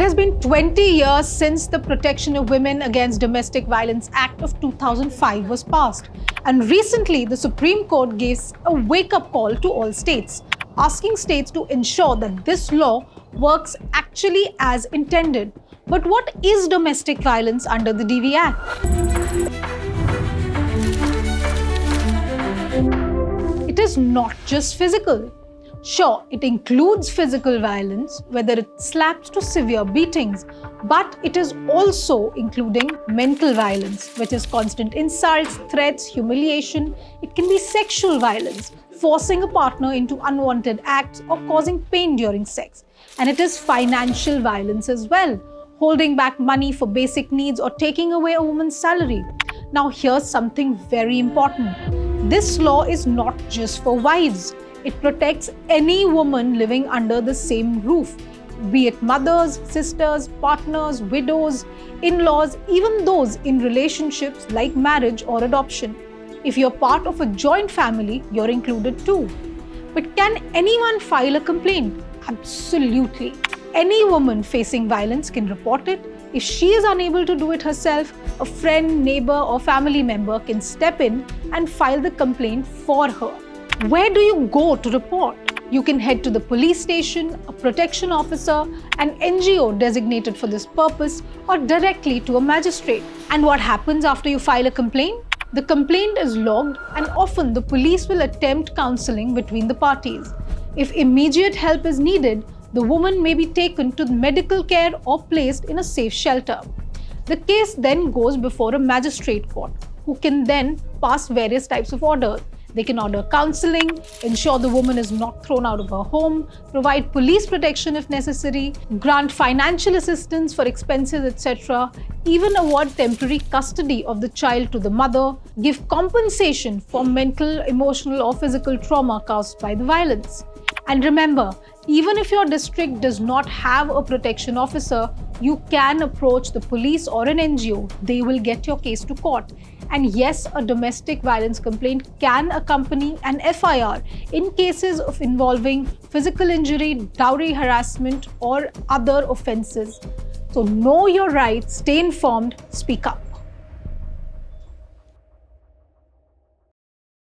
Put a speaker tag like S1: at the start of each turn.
S1: has been 20 years since the Protection of Women Against Domestic Violence Act of 2005 was passed. And recently, the Supreme Court gave a wake-up call to all states, asking states to ensure that this law works actually as intended. But what is domestic violence under the DV Act? It is not just physical. Sure, it includes physical violence, whether it slaps to severe beatings, but it is also including mental violence, which is constant insults, threats, humiliation. It can be sexual violence, forcing a partner into unwanted acts or causing pain during sex. And it is financial violence as well, holding back money for basic needs or taking away a woman's salary. Now, here's something very important. This law is not just for wives. It protects any woman living under the same roof, be it mothers, sisters, partners, widows, in-laws, even those in relationships like marriage or adoption. If you're part of a joint family, you're included too. But can anyone file a complaint? Absolutely. Any woman facing violence can report it. If she is unable to do it herself, a friend, neighbor, or family member can step in and file the complaint for her. Where do you go to report? You can head to the police station, a protection officer, an NGO designated for this purpose, or directly to a magistrate. And what happens after you file a complaint? The complaint is logged, and often the police will attempt counseling between the parties. If immediate help is needed, the woman may be taken to medical care or placed in a safe shelter. The case then goes before a magistrate court, who can then pass various types of orders. They can order counseling, ensure the woman is not thrown out of her home, provide police protection if necessary, grant financial assistance for expenses, etc., even award temporary custody of the child to the mother, give compensation for mental, emotional, or physical trauma caused by the violence. And remember, even if your district does not have a protection officer, you can approach the police or an NGO. They will get your case to court. And yes, a domestic violence complaint can accompany an FIR in cases of involving physical injury, dowry harassment, or other offenses. So know your rights, stay informed, speak up.